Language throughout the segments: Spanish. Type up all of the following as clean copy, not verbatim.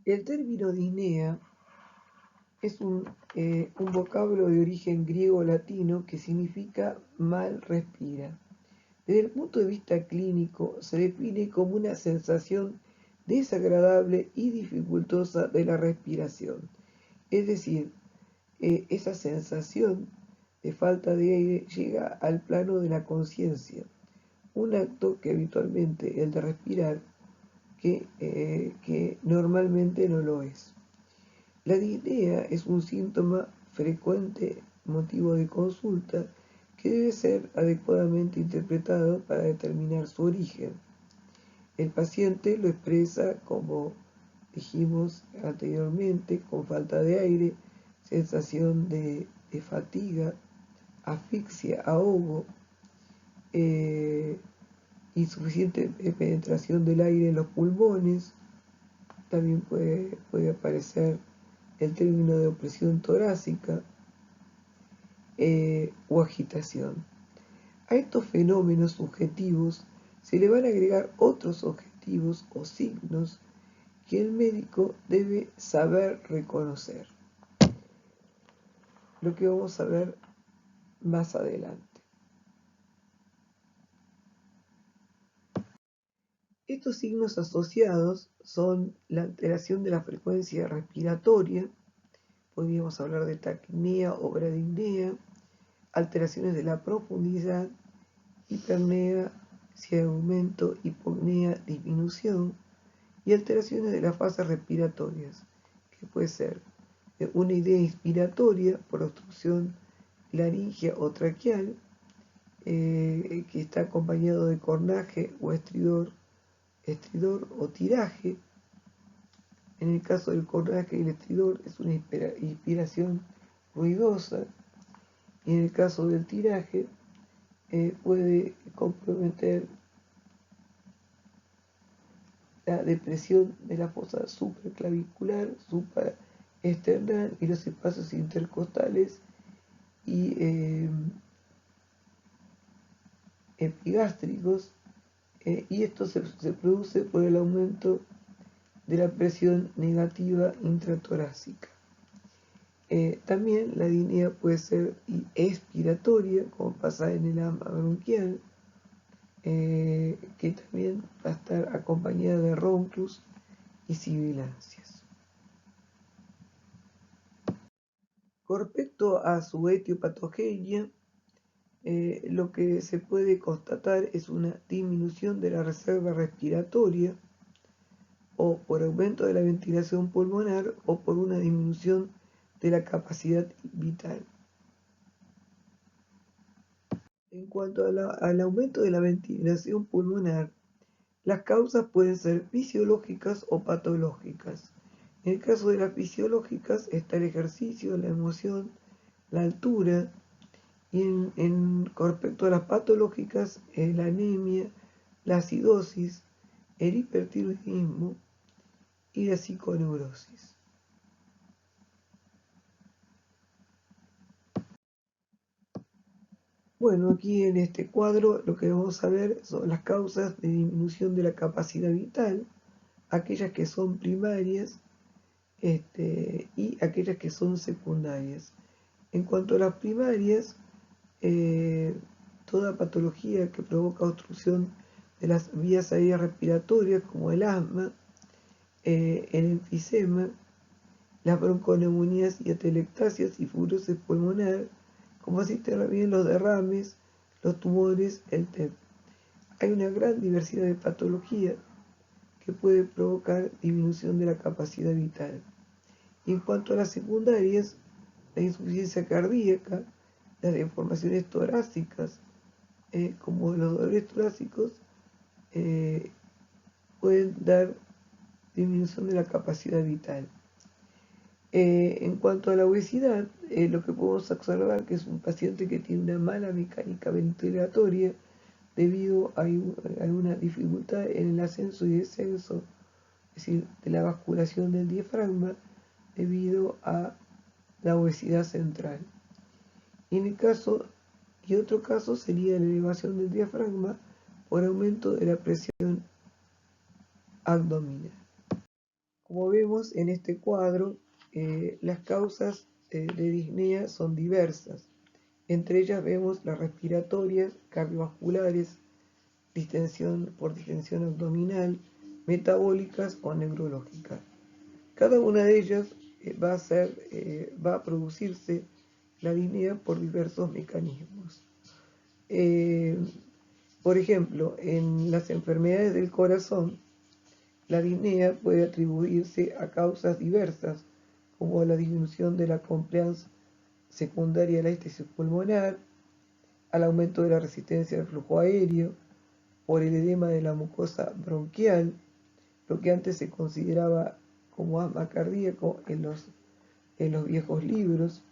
El término disnea es un vocablo de origen griego-latino que significa mal respira. Desde el punto de vista clínico, se define como una sensación desagradable y dificultosa de la respiración. Es decir, esa sensación de falta de aire llega al plano de la conciencia, un acto que habitualmente, el de respirar, que normalmente no lo es. La disnea es un síntoma frecuente, motivo de consulta, que debe ser adecuadamente interpretado para determinar su origen. El paciente lo expresa, como dijimos anteriormente, con falta de aire, sensación de fatiga, asfixia, ahogo, insuficiente penetración del aire en los pulmones. También puede aparecer el término de opresión torácica o agitación. A estos fenómenos subjetivos se le van a agregar otros objetivos o signos que el médico debe saber reconocer, lo que vamos a ver más adelante. Estos signos asociados son la alteración de la frecuencia respiratoria, podríamos hablar de taquipnea o bradipnea, alteraciones de la profundidad, hipernea, si hay aumento, hipopnea, disminución, y alteraciones de las fases respiratorias, que puede ser una idea inspiratoria por obstrucción laringea o traqueal, que está acompañado de cornaje o estridor o tiraje. En el caso del cornaje y el estridor es una inspiración ruidosa, y en el caso del tiraje puede comprometer la depresión de la fosa supraclavicular, supraesternal y los espacios intercostales y epigástricos, y esto se produce por el aumento de la presión negativa intratorácica. También la disnea puede ser expiratoria, como pasa en el asma bronquial, que también va a estar acompañada de ronquis y sibilancias. Con respecto a su etiopatogenia, lo que se puede constatar es una disminución de la reserva respiratoria, o por aumento de la ventilación pulmonar, o por una disminución de la capacidad vital. En cuanto al aumento de la ventilación pulmonar, las causas pueden ser fisiológicas o patológicas. En el caso de las fisiológicas está el ejercicio, la emoción, la altura, y con respecto a las patológicas, la anemia, la acidosis, el hipertiroidismo y la psiconeurosis. Bueno, aquí en este cuadro lo que vamos a ver son las causas de disminución de la capacidad vital, aquellas que son primarias y aquellas que son secundarias. En cuanto a las primarias, toda patología que provoca obstrucción de las vías aéreas respiratorias, como el asma, el enfisema, las bronconeumonías y atelectasias y fibrosis pulmonar, como así también los derrames, los tumores, el TEP. Hay una gran diversidad de patologías que puede provocar disminución de la capacidad vital. Y en cuanto a las secundarias, la insuficiencia cardíaca, las deformaciones torácicas, como los dolores torácicos, pueden dar disminución de la capacidad vital. En cuanto a la obesidad, lo que podemos observar que es un paciente que tiene una mala mecánica ventilatoria debido a una dificultad en el ascenso y descenso, es decir, de la basculación del diafragma debido a la obesidad central. Y otro caso sería la elevación del diafragma por aumento de la presión abdominal. Como vemos en este cuadro, las causas de disnea son diversas. Entre ellas vemos las respiratorias, cardiovasculares, por distensión abdominal, metabólicas o neurológicas. Cada una de ellas va a producirse la disnea por diversos mecanismos. Por ejemplo, en las enfermedades del corazón, la disnea puede atribuirse a causas diversas, como la disminución de la compliance secundaria a la estesis pulmonar, al aumento de la resistencia al flujo aéreo, por el edema de la mucosa bronquial, lo que antes se consideraba como asma cardíaco en los viejos libros,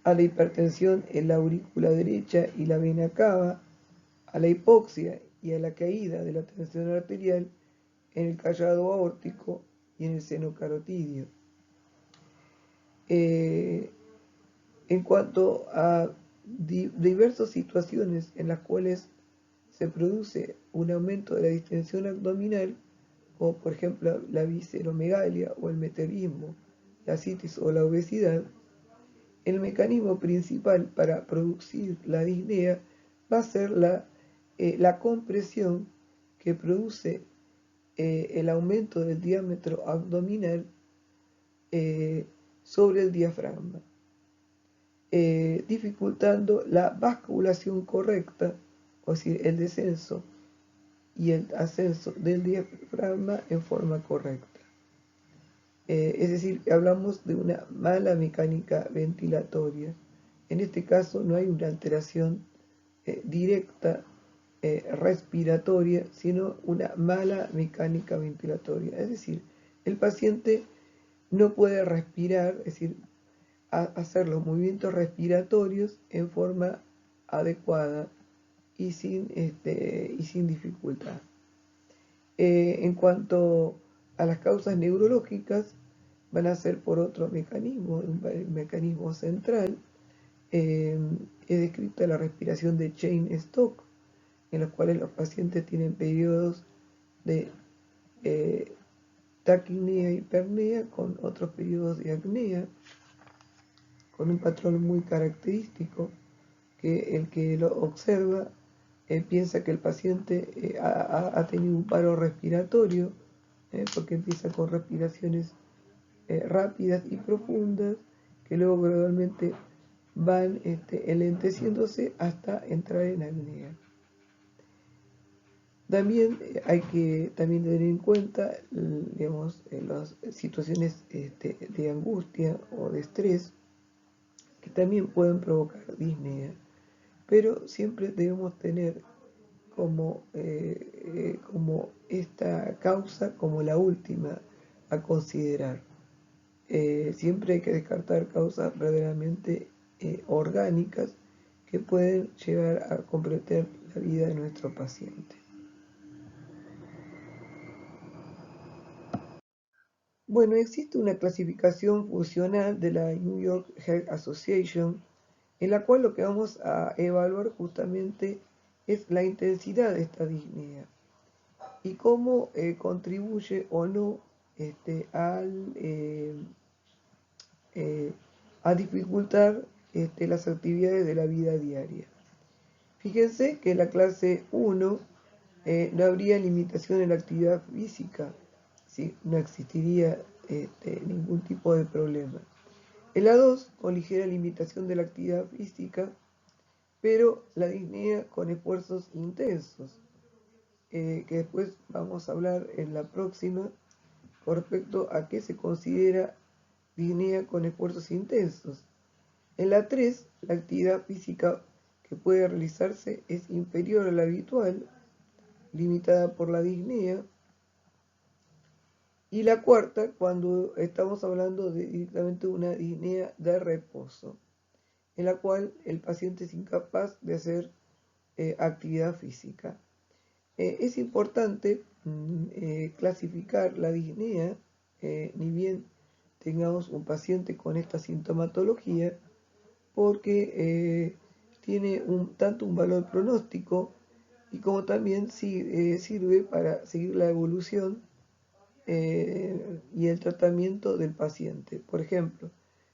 a la hipertensión en la aurícula derecha y la vena cava, a la hipoxia y a la caída de la tensión arterial en el callado aórtico y en el seno carotidio. En cuanto a diversas situaciones en las cuales se produce un aumento de la distensión abdominal, como por ejemplo la visceromegalia o el meteorismo, la citis o la obesidad, el mecanismo principal para producir la disnea va a ser la compresión que produce el aumento del diámetro abdominal sobre el diafragma, dificultando la basculación correcta, o decir, el descenso y el ascenso del diafragma en forma correcta. Es decir, hablamos de una mala mecánica ventilatoria. En este caso no hay una alteración directa respiratoria, sino una mala mecánica ventilatoria. Es decir, el paciente no puede respirar, es decir, hacer los movimientos respiratorios en forma adecuada y sin dificultad. En cuanto a las causas neurológicas, van a ser por otro mecanismo, un mecanismo central. Es descrita la respiración de Cheyne-Stokes, en los cuales los pacientes tienen periodos de taquipnea y hipernea con otros periodos de apnea, con un patrón muy característico que el que lo observa piensa que el paciente ha tenido un paro respiratorio, porque empieza con respiraciones rápidas y profundas, que luego gradualmente van enlenteciéndose hasta entrar en apnea. También hay que tener en cuenta, digamos, las situaciones de angustia o de estrés que también pueden provocar disnea, pero siempre debemos tener como esta causa como la última a considerar. Siempre hay que descartar causas verdaderamente orgánicas que pueden llegar a comprometer la vida de nuestro paciente. Bueno, existe una clasificación funcional de la New York Heart Association en la cual lo que vamos a evaluar justamente es la intensidad de esta disnea y cómo contribuye o no a dificultar las actividades de la vida diaria. Fíjense que en la clase 1 no habría limitación en la actividad física, ¿sí? No existiría ningún tipo de problema. En la 2, con ligera limitación de la actividad física, pero la disnea con esfuerzos intensos, que después vamos a hablar en la próxima con respecto a qué se considera disnea con esfuerzos intensos. En la 3, la actividad física que puede realizarse es inferior a la habitual, limitada por la disnea. Y la cuarta, cuando estamos hablando directamente de una disnea de reposo, en la cual el paciente es incapaz de hacer actividad física. Es importante clasificar la disnea, ni bien tengamos un paciente con esta sintomatología, porque tiene tanto un valor pronóstico y como también sirve para seguir la evolución y el tratamiento del paciente. Por ejemplo,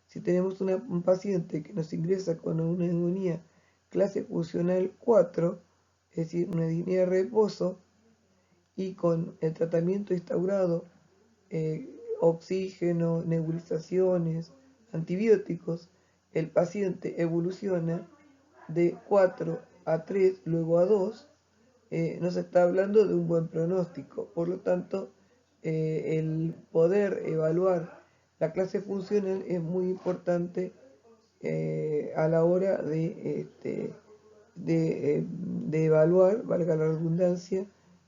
si tenemos un paciente que nos ingresa con una neumonía clase funcional 4, es decir, una disnea de reposo, y con el tratamiento instaurado, oxígeno, nebulizaciones, antibióticos, el paciente evoluciona de 4 a 3, luego a 2, nos está hablando de un buen pronóstico. Por lo tanto, el poder evaluar la clase funcional es muy importante a la hora de evaluar, valga la redundancia,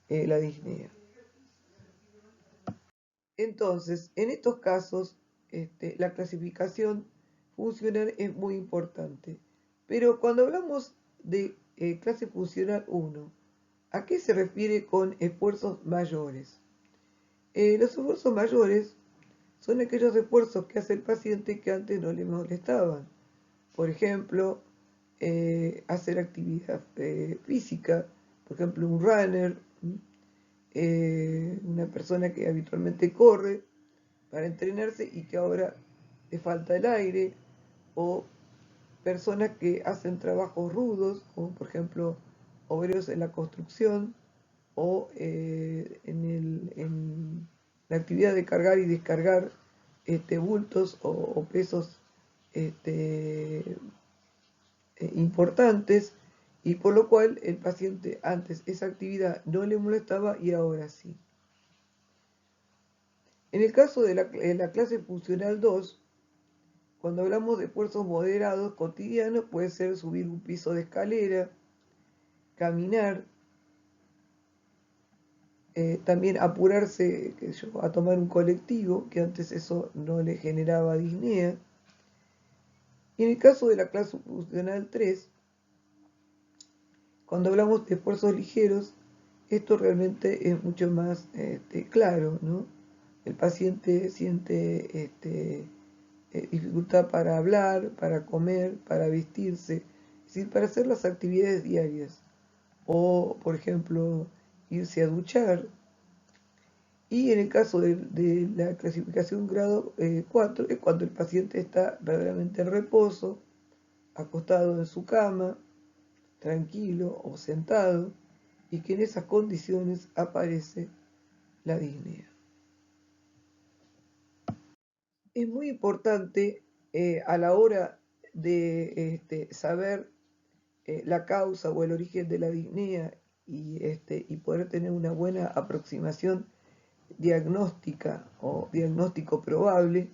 la disnea. Entonces, en estos casos, la clasificación funcional es muy importante. Pero cuando hablamos de clase funcional 1, ¿a qué se refiere con esfuerzos mayores? Los esfuerzos mayores son aquellos esfuerzos que hace el paciente que antes no le molestaban. Por ejemplo, hacer actividad física, por ejemplo, un runner, una persona que habitualmente corre para entrenarse y que ahora le falta el aire, o personas que hacen trabajos rudos, como por ejemplo obreros en la construcción, o en la actividad de cargar y descargar bultos o pesos importantes, y por lo cual el paciente antes esa actividad no le molestaba y ahora sí. En el caso de la clase funcional 2, cuando hablamos de esfuerzos moderados cotidianos, puede ser subir un piso de escalera, caminar, también apurarse, qué sé yo, a tomar un colectivo, que antes eso no le generaba disnea. Y en el caso de la clase funcional 3, cuando hablamos de esfuerzos ligeros, esto realmente es mucho más claro, ¿no? El paciente siente dificultad para hablar, para comer, para vestirse, es decir, para hacer las actividades diarias. O, por ejemplo, irse a duchar. Y en el caso de la clasificación grado 4, es cuando el paciente está verdaderamente en reposo, acostado en su cama, tranquilo o sentado, y que en esas condiciones aparece la disnea. Es muy importante a la hora de saber la causa o el origen de la disnea y poder tener una buena aproximación diagnóstica o diagnóstico probable,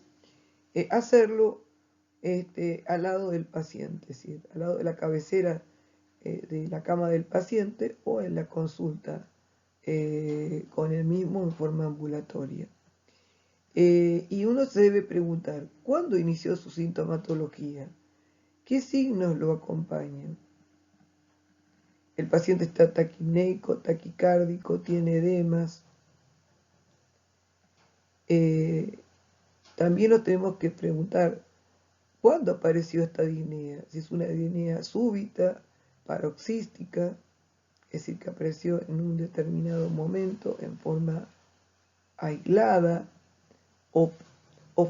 hacerlo al lado del paciente, es decir, al lado de la cabecera de la cama del paciente o en la consulta con el mismo en forma ambulatoria. Y uno se debe preguntar, ¿cuándo inició su sintomatología? ¿Qué signos lo acompañan? El paciente está taquineico, taquicárdico, tiene edemas. También nos tenemos que preguntar, ¿cuándo apareció esta disnea? Si es una disnea súbita, paroxística, es decir, que apareció en un determinado momento en forma aislada, o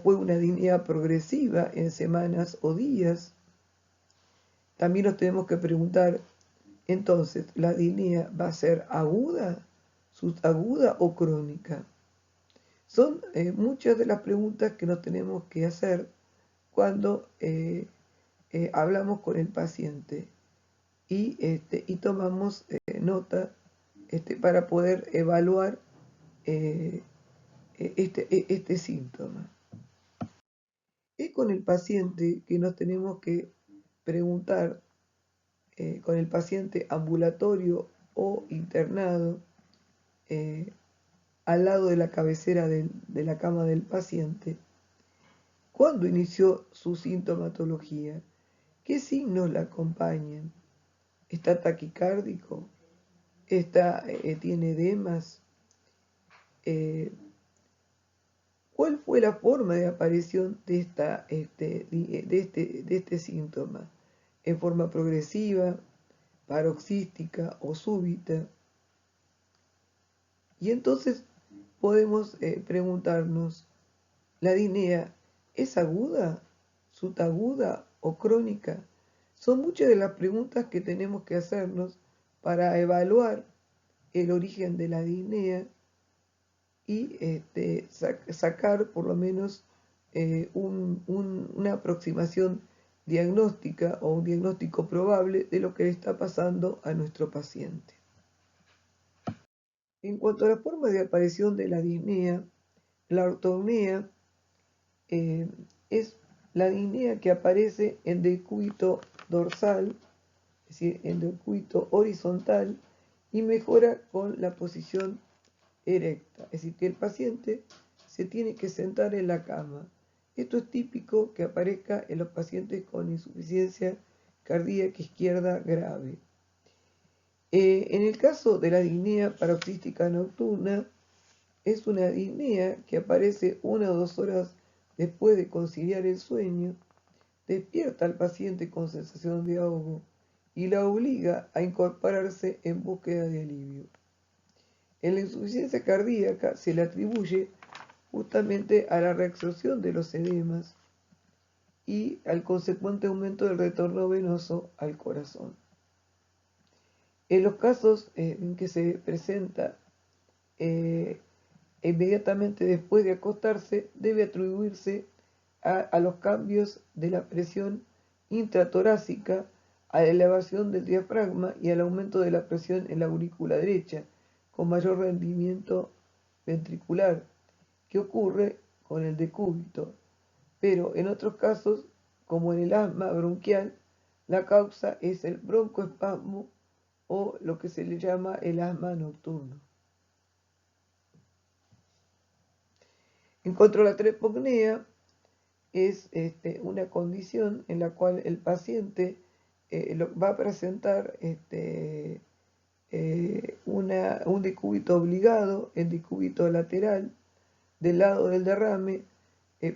fue una disnea progresiva en semanas o días. También nos tenemos que preguntar, entonces, ¿la disnea va a ser aguda, subaguda o crónica? Son muchas de las preguntas que nos tenemos que hacer cuando hablamos con el paciente y tomamos nota para poder evaluar este síntoma. Es con el paciente que nos tenemos que preguntar, con el paciente ambulatorio o internado, al lado de la cabecera de la cama del paciente, ¿cuándo inició su sintomatología? ¿Qué signos la acompañan? ¿Está taquicárdico? ¿Tiene edemas? ¿Cuál fue la forma de aparición de este síntoma? ¿En forma progresiva, paroxística o súbita? Y entonces podemos preguntarnos, ¿la disnea es aguda, sutaguda o crónica? Son muchas de las preguntas que tenemos que hacernos para evaluar el origen de la disnea y sacar por lo menos una aproximación diagnóstica o un diagnóstico probable de lo que le está pasando a nuestro paciente. En cuanto a la forma de aparición de la disnea, la ortognea es la disnea que aparece en decúbito dorsal, es decir, en decúbito horizontal, y mejora con la posición erecta, es decir, que el paciente se tiene que sentar en la cama. Esto es típico que aparezca en los pacientes con insuficiencia cardíaca izquierda grave. En el caso de la disnea paroxística nocturna, es una disnea que aparece 1 o 2 horas después de conciliar el sueño, despierta al paciente con sensación de ahogo y la obliga a incorporarse en búsqueda de alivio. En la insuficiencia cardíaca se le atribuye justamente a la reabsorción de los edemas y al consecuente aumento del retorno venoso al corazón. En los casos en que se presenta inmediatamente después de acostarse, debe atribuirse a los cambios de la presión intratorácica, a la elevación del diafragma y al aumento de la presión en la aurícula derecha, con mayor rendimiento ventricular, que ocurre con el decúbito. Pero en otros casos, como en el asma bronquial, la causa es el broncoespasmo o lo que se le llama el asma nocturno. En cuanto a la trepopnea, es una condición en la cual el paciente va a presentar un decúbito obligado, el decúbito lateral del lado del derrame,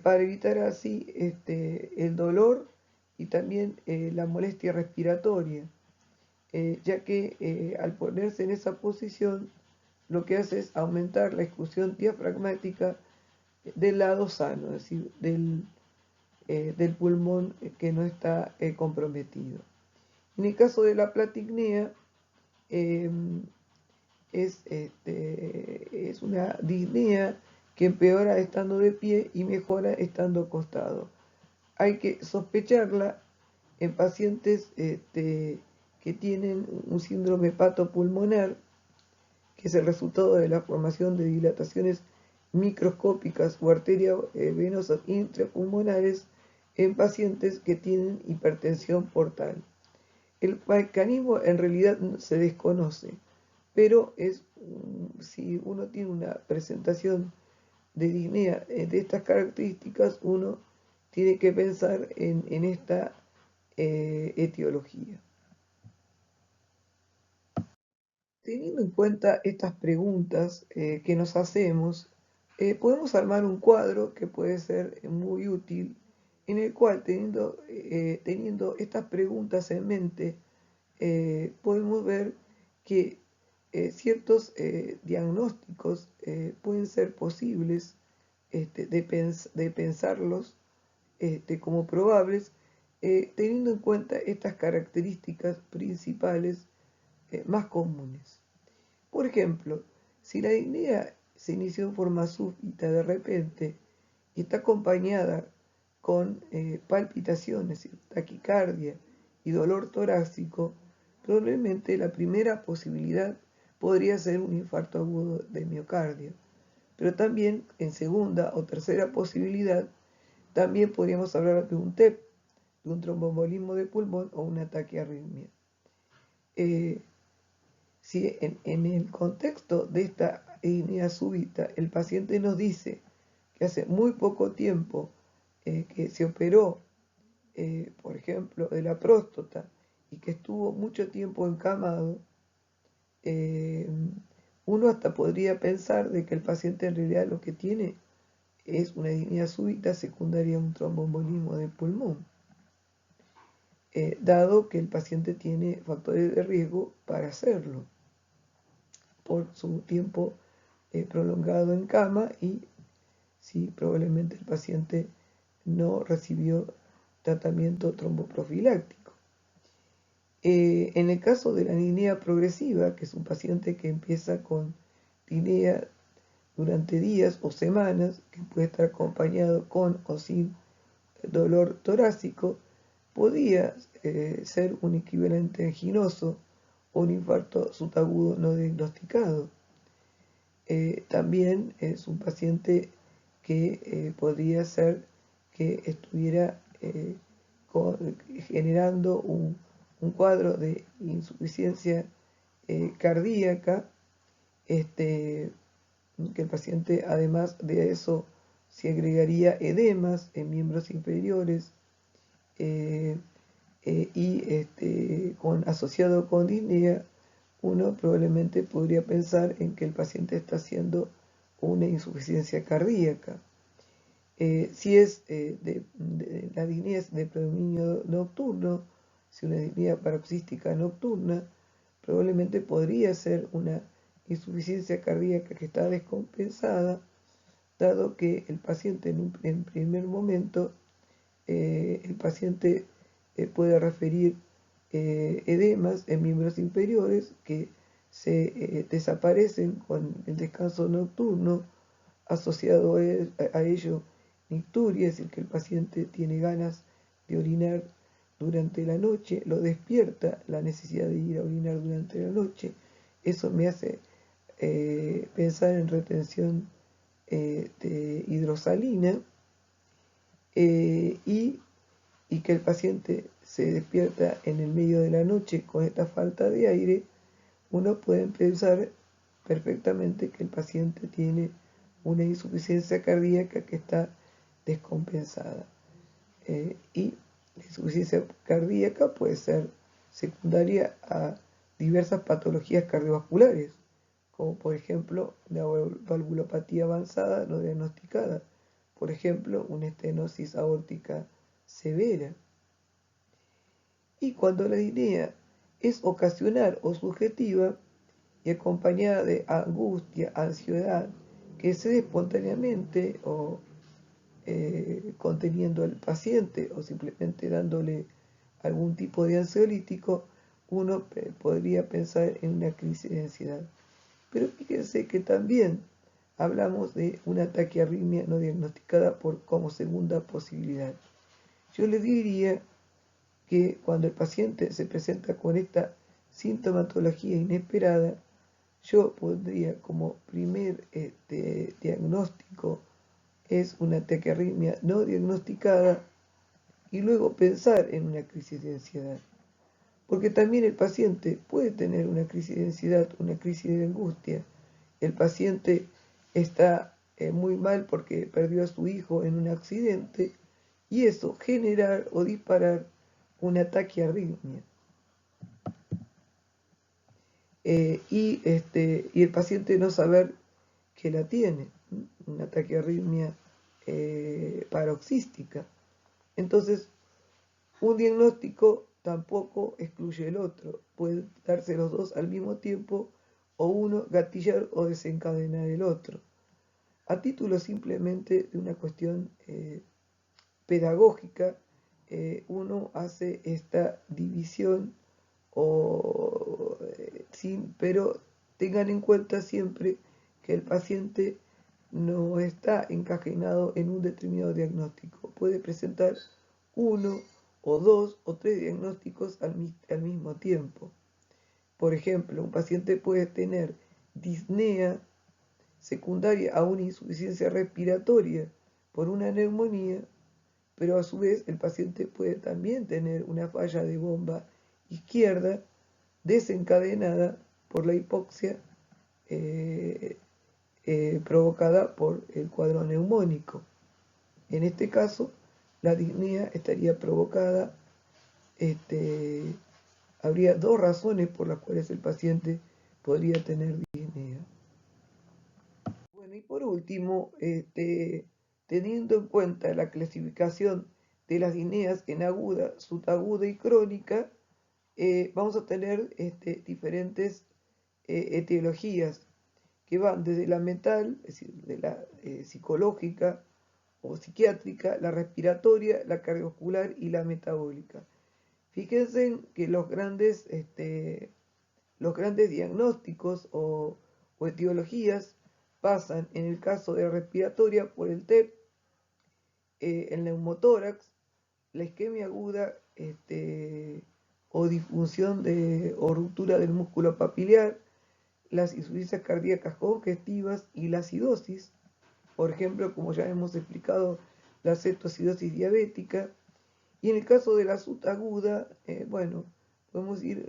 para evitar así el dolor y también la molestia respiratoria, ya que al ponerse en esa posición lo que hace es aumentar la exclusión diafragmática del lado sano, es decir, del pulmón que no está comprometido. En el caso de la platicnea, es una disnea que empeora estando de pie y mejora estando acostado. Hay que sospecharla en pacientes que tienen un síndrome hepatopulmonar, que es el resultado de la formación de dilataciones microscópicas o arterias venosas intrapulmonares en pacientes que tienen hipertensión portal. El mecanismo en realidad se desconoce, pero si uno tiene una presentación de disnea de estas características, uno tiene que pensar en esta etiología. Teniendo en cuenta estas preguntas que nos hacemos, podemos armar un cuadro que puede ser muy útil, en el cual teniendo estas preguntas en mente, podemos ver que ciertos diagnósticos pueden ser posibles de pensarlos como probables, teniendo en cuenta estas características principales más comunes. Por ejemplo, si la disnea se inició en forma súbita de repente y está acompañada con palpitaciones, taquicardia y dolor torácico, probablemente la primera posibilidad podría ser un infarto agudo de miocardio. Pero también en segunda o tercera posibilidad, también podríamos hablar de un TEP, de un tromboembolismo de pulmón o un ataque a arritmia. Si en el contexto de esta disnea súbita el paciente nos dice que hace muy poco tiempo que se operó, por ejemplo, de la próstata y que estuvo mucho tiempo encamado, uno hasta podría pensar de que el paciente en realidad lo que tiene es una disnea súbita secundaria a un tromboembolismo de pulmón, dado que el paciente tiene factores de riesgo para hacerlo por su tiempo prolongado en cama y si probablemente el paciente no recibió tratamiento tromboprofiláctico. En el caso de la disnea progresiva, que es un paciente que empieza con disnea durante días o semanas, que puede estar acompañado con o sin dolor torácico, podía ser un equivalente anginoso o un infarto subagudo no diagnosticado. También es un paciente que podría ser que estuviera generando un cuadro de insuficiencia cardíaca, que el paciente además de eso se agregaría edemas en miembros inferiores y asociado con disnea, uno probablemente podría pensar en que el paciente está haciendo una insuficiencia cardíaca. Si es la disnea es de predominio nocturno, si una disnea paroxística nocturna, probablemente podría ser una insuficiencia cardíaca que está descompensada, dado que el paciente en primer momento, el paciente puede referir edemas en miembros inferiores que se desaparecen con el descanso nocturno, asociado a ello nicturia, es decir, que el paciente tiene ganas de orinar durante la noche, lo despierta la necesidad de ir a orinar durante la noche. Eso me hace pensar en retención de hidrosalina y que el paciente se despierta en el medio de la noche con esta falta de aire. Uno puede pensar perfectamente que el paciente tiene una insuficiencia cardíaca que está descompensada. Y la insuficiencia cardíaca puede ser secundaria a diversas patologías cardiovasculares, como por ejemplo la valvulopatía avanzada no diagnosticada, por ejemplo una estenosis aórtica severa. Y cuando la disnea es ocasional o subjetiva y acompañada de angustia, ansiedad, que se dé espontáneamente o conteniendo al paciente o simplemente dándole algún tipo de ansiolítico, uno podría pensar en una crisis de ansiedad. Pero fíjense que también hablamos de una taquiarritmia no diagnosticada como segunda posibilidad. Yo le diría que cuando el paciente se presenta con esta sintomatología inesperada, yo pondría como primer diagnóstico es una taquiarritmia no diagnosticada y luego pensar en una crisis de ansiedad. Porque también el paciente puede tener una crisis de ansiedad, una crisis de angustia. El paciente está muy mal porque perdió a su hijo en un accidente y eso generar o disparar una taquiarritmia. Y el paciente no saber que la tiene, una taquiarritmia paroxística. Entonces, un diagnóstico tampoco excluye el otro, pueden darse los dos al mismo tiempo o uno gatillar o desencadenar el otro. A título simplemente de una cuestión pedagógica, uno hace esta división pero tengan en cuenta siempre que el paciente no está encajenado en un determinado diagnóstico. Puede presentar uno o dos o tres diagnósticos al mismo tiempo. Por ejemplo, un paciente puede tener disnea secundaria a una insuficiencia respiratoria por una neumonía, pero a su vez el paciente puede también tener una falla de bomba izquierda desencadenada por la hipoxia provocada por el cuadro neumónico. En este caso, la disnea estaría provocada, habría dos razones por las cuales el paciente podría tener disnea. Bueno, y por último, teniendo en cuenta la clasificación de las disneas en aguda, subaguda y crónica, vamos a tener diferentes etiologías que van desde la mental, es decir, de la psicológica o psiquiátrica, la respiratoria, la cardiovascular y la metabólica. Fíjense que los grandes diagnósticos o etiologías pasan, en el caso de respiratoria, por el TEP, el neumotórax, la isquemia aguda o disfunción o ruptura del músculo papilar, las insuficiencias cardíacas congestivas y la acidosis, por ejemplo, como ya hemos explicado, la cetoacidosis diabética. Y en el caso de la SUT aguda, bueno, podemos ir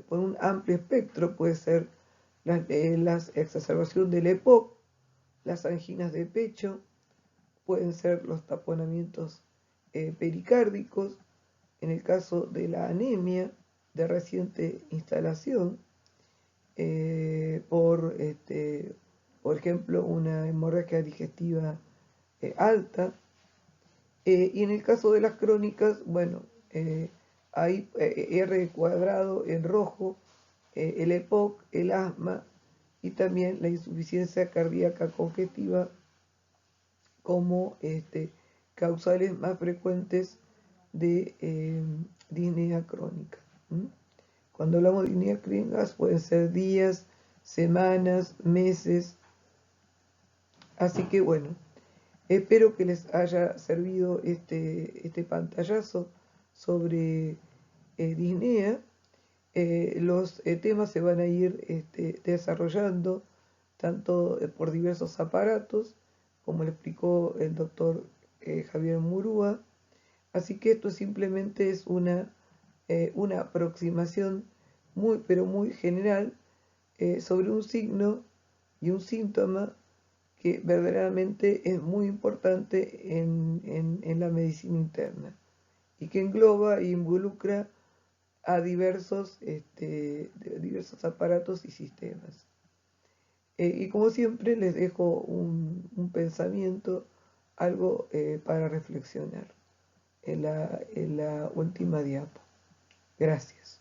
por un amplio espectro, puede ser la exacerbación del EPOC, las anginas de pecho, pueden ser los taponamientos pericárdicos, en el caso de la anemia de reciente instalación, por ejemplo, una hemorragia digestiva alta. Y en el caso de las crónicas, bueno, hay R cuadrado en rojo, el EPOC, el asma y también la insuficiencia cardíaca congestiva como causales más frecuentes de disnea crónica. Cuando hablamos de disnea crónica pueden ser días, semanas, meses. Así que bueno, espero que les haya servido este pantallazo sobre disnea. Los temas se van a ir desarrollando tanto por diversos aparatos, como le explicó el doctor Javier Murúa. Así que esto simplemente es una aproximación muy, pero muy general sobre un signo y un síntoma que verdaderamente es muy importante en la medicina interna y que engloba e involucra a diversos aparatos y sistemas. Y como siempre les dejo un pensamiento, algo para reflexionar en la última diapo. Gracias.